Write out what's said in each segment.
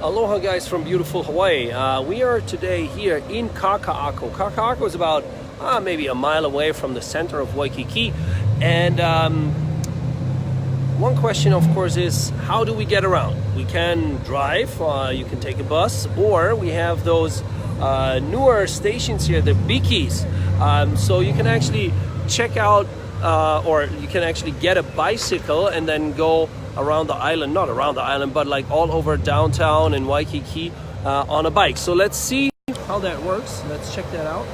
Aloha guys from beautiful Hawaii. We are today here in Kaka'ako. Kaka'ako is about maybe a mile away from the center of Waikiki. And one question of course is, how do we get around? We can drive, you can take a bus, or we have those newer stations here, the bikis. So you can actually check out or you can actually get a bicycle and then go around the island, not around the island, but like all over downtown in Waikiki on a bike. So let's see how that works. Let's check that out.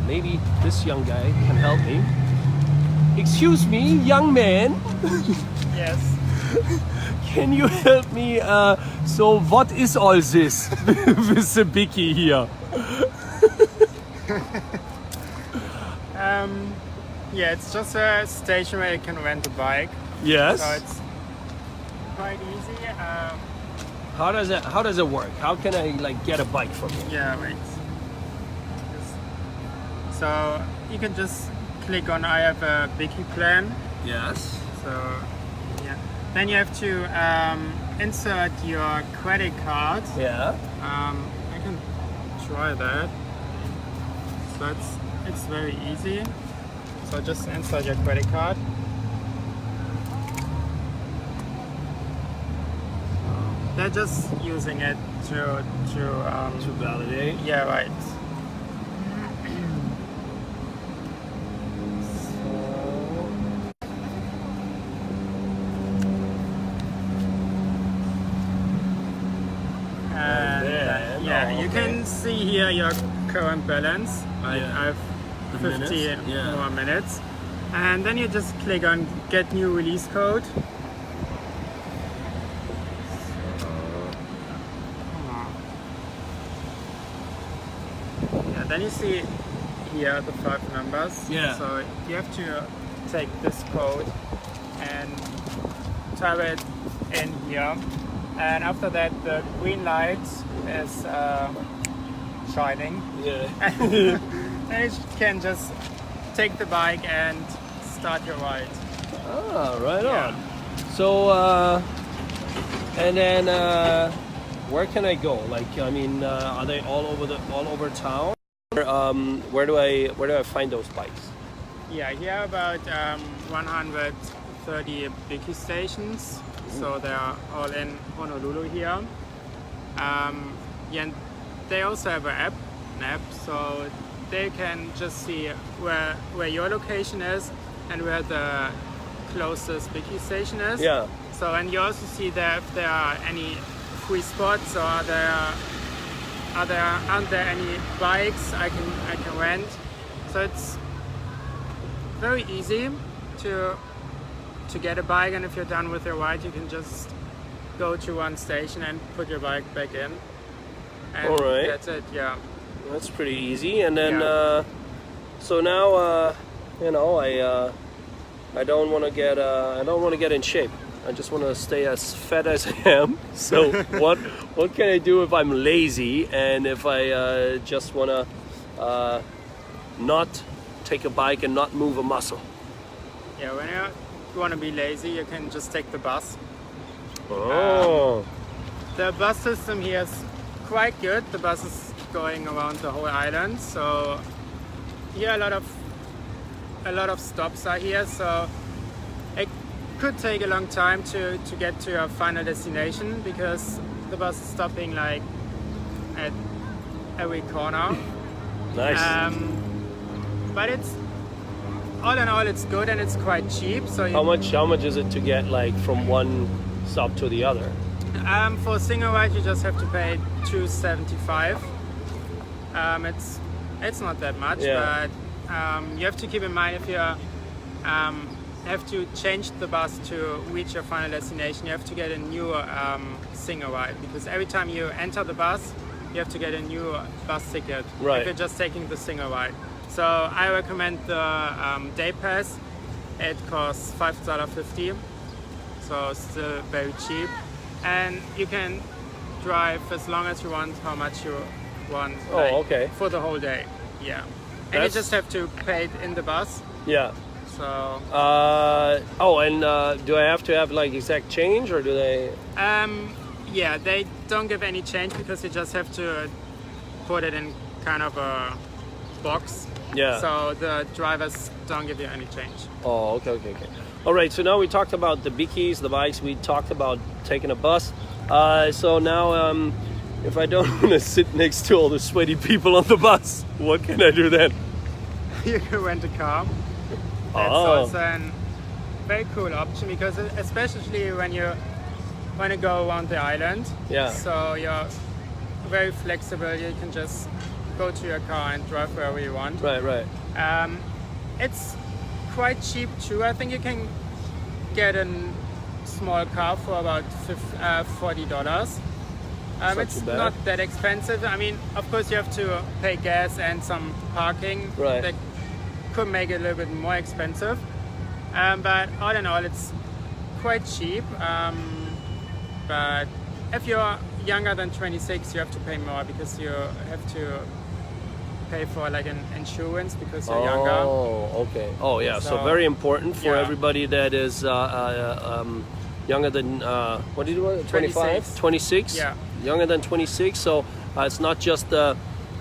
Maybe this young guy can help me. Excuse me, young man. Yes. Can you help me? So what is all this with the biki here? Yeah, it's just a station where you can rent a bike. Yes. So it's quite easy. How does it work? How can I like get a bike from you? Yeah, wait. So you can just click on I have a biki plan. Yes. So yeah, then you have to insert your credit card. Yeah. I can try that. So it's very easy. So just insert your credit card. They're just using it to validate. yeah, right. Yeah, you can see here your current balance. I have 50 more minutes. And then you just click on get new release code. Yeah, then you see here the 5 numbers. Yeah. So you have to take this code and type it in here. And after that, the green light is shining. Yeah. And you can just take the bike and start your ride. Ah, right on. So, and then where can I go? Like, I mean, are they all over town? Or, where do I find those bikes? Yeah, here about 130 biki stations. So they are all in Honolulu here. Yeah, and they also have an app, so they can just see where your location is and where the closest biki station is. Yeah. So, and you also see that if there are any free spots or aren't there any bikes I can rent. So it's very easy to get a bike, and if you're done with your ride, you can just go to one station and put your bike back in. And all right. That's it. Yeah. That's pretty easy. And then, so now, you know, I don't want to get in shape. I just want to stay as fat as I am. So what can I do if I'm lazy and if I just want to not take a bike and not move a muscle? Yeah, when you want to be lazy, you can just take the bus. Oh. The bus system here is quite good. The bus is going around the whole island, so here a lot of stops are here. So it could take a long time to get to your final destination because the bus is stopping like at every corner. Nice. But it's all in all, it's good and it's quite cheap. So how much is it to get like from one stop to the other? For a single ride, you just have to pay $2.75. It's not that much, but you have to keep in mind if you have to change the bus to reach your final destination, you have to get a new single ride, because every time you enter the bus, you have to get a new bus ticket. Right. If you're just taking the single ride. So I recommend the day pass. It costs $5.50, so still very cheap. And you can drive as long as you want, how much you want. Oh, okay. For the whole day, yeah. And you just have to pay it in the bus. Yeah. So do I have to have like exact change, or do they? yeah, they don't give any change because you just have to put it in kind of a box. Yeah. So the drivers don't give you any change. Oh, okay. All right. So now we talked about the bikis, the bikes. We talked about taking a bus. So now, if I don't want to sit next to all the sweaty people on the bus, what can I do then? You can rent a car. That's Oh. also a very cool option because especially when you want to go around the island. Yeah. So you're very flexible. You can just go to your car and drive wherever you want. Right. It's quite cheap too. I think you can get a small car for about $40. Not It's too bad. not that expensive. I mean, of course, you have to pay gas and some parking. Right. That could make it a little bit more expensive. But all in all, it's quite cheap. But if you're younger than 26, you have to pay more because you have to pay for like an insurance because you're younger. Oh, okay. Oh, yeah. So So, very important for yeah. everybody that is younger than what did you want? 25, 26. Yeah. Younger than 26. So it's not just the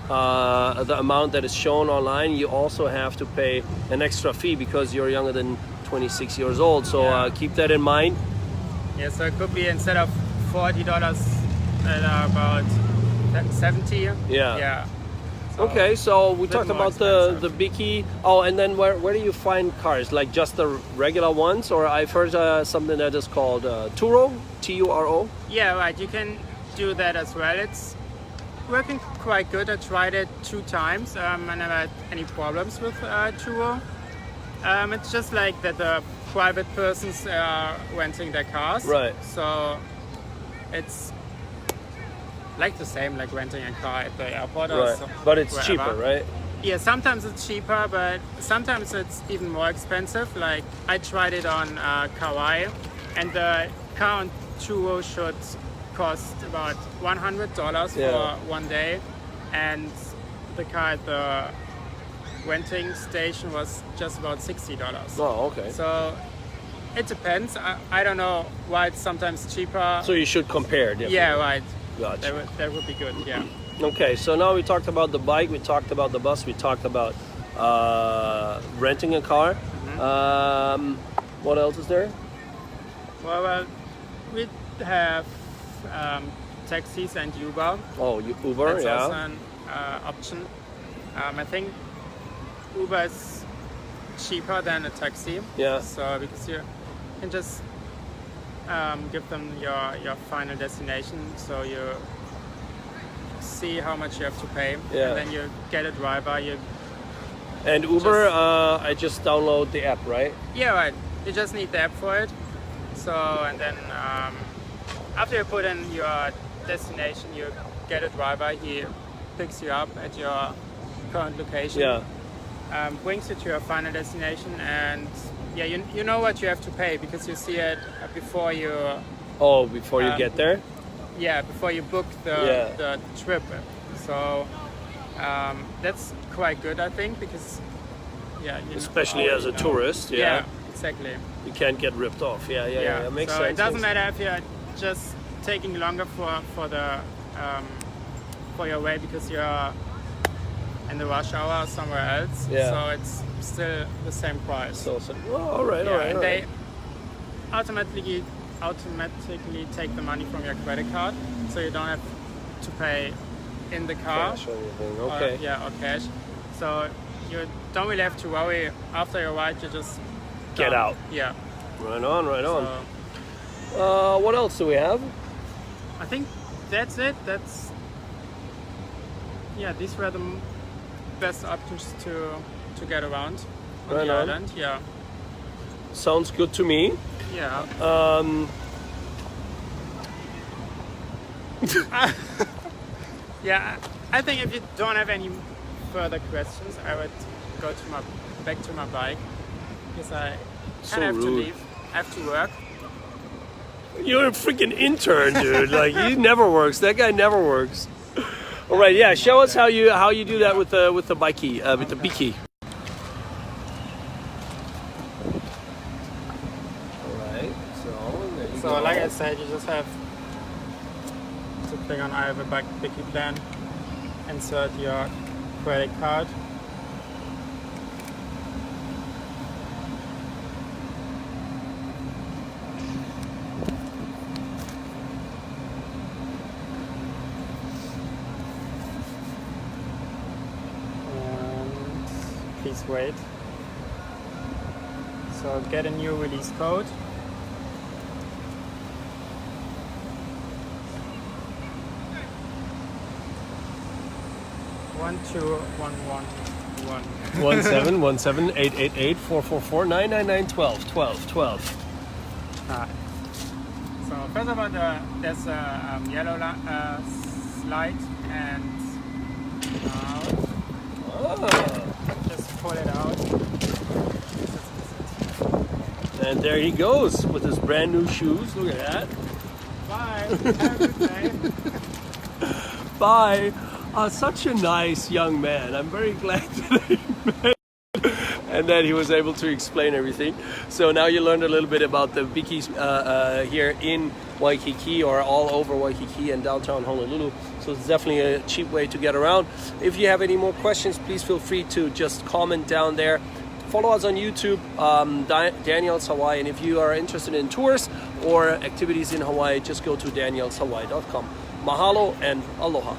amount that is shown online. You also have to pay an extra fee because you're younger than 26 years old. So Yeah. keep that in mind. Yeah, so it could be instead of $40, about 70. Yeah. Yeah. So, Okay, so we bit talked more about the Biki. Oh, and then where do you find cars? Like just the regular ones, or I've heard something that is called Turo, Turo. Yeah, right. You can do that as well. It's working quite good. I tried it 2 times. I never had any problems with Turo. It's just like that the private persons are renting their cars. Right. So it's like the same like renting a car at the airport. Or Right, so, but it's wherever. cheaper, right? Yeah, sometimes it's cheaper, but sometimes it's even more expensive. Like I tried it on Kauai, and the car on Turo should cost about $100 Yeah. for one day, and the car at the renting station was just about $60. Oh, okay. So it depends. I don't know why it's sometimes cheaper. So you should compare. Definitely. Yeah, right. Gotcha. That would be good. Yeah. Okay, so now we talked about the bike, we talked about the bus, we talked about renting a car. What else is there? Well, we have taxis and Uber. Oh, Uber, That's yeah. also an option. I think Uber is cheaper than a taxi. Yeah. So because you can just give them your final destination, so you see how much you have to pay, Yeah. and then you get a driver. And Uber, I just download the app, right? Yeah, right. You just need the app for it. So, and then after you put in your destination, you get a driver. He picks you up at your current location. Yeah. Brings you to your final destination, and yeah, you know what you have to pay because you see it before you Oh, before you get there? before you book Yeah. the trip. So that's quite good, I think, because Especially as a tourist, yeah. exactly. You can't get ripped off. Yeah. Makes so sense. it doesn't makes matter if you're just taking longer for the for your way because you're in the rush hour or somewhere else. Yeah. So it's still the same price. So, all right, yeah, all right. and all they right. automatically take the money from your credit card, so you don't have to pay in the car. Cash or anything. Or- Okay. or cash. So you don't really have to worry after your ride. You just Get out. Yeah. Right on, right on. So What else do we have? I think that's it. These were the best options to get around on Right the on. island. Yeah. Sounds good to me. Yeah. Yeah, I think if you don't have any further questions, I would go back to my bike because I So kind of have to rude. leave. I have to work. You're a freaking intern, dude. Like he never works. That guy never works. All right, yeah. Show us how you do that with the bikey, with the bikey. Alright, so there you So go. like I said, you just have to click on I have a Bicky plan, insert your credit card. Please wait. So get a new release code. One two one one one. 171788844499912. Ah. So first of all, there's a yellow slide, and now just pull it out. And there he goes with his brand new shoes. Look at that. Bye. Have a good day. Bye. Such a nice young man. I'm very glad that he met and that he was able to explain everything. So now you learned a little bit about the Bikis here in Waikiki or all over Waikiki and downtown Honolulu. So it's definitely a cheap way to get around. If you have any more questions, please feel free to just comment down there. Follow us on YouTube, Daniel's Hawaii. And if you are interested in tours or activities in Hawaii, just go to danielshawaii.com. Mahalo and aloha.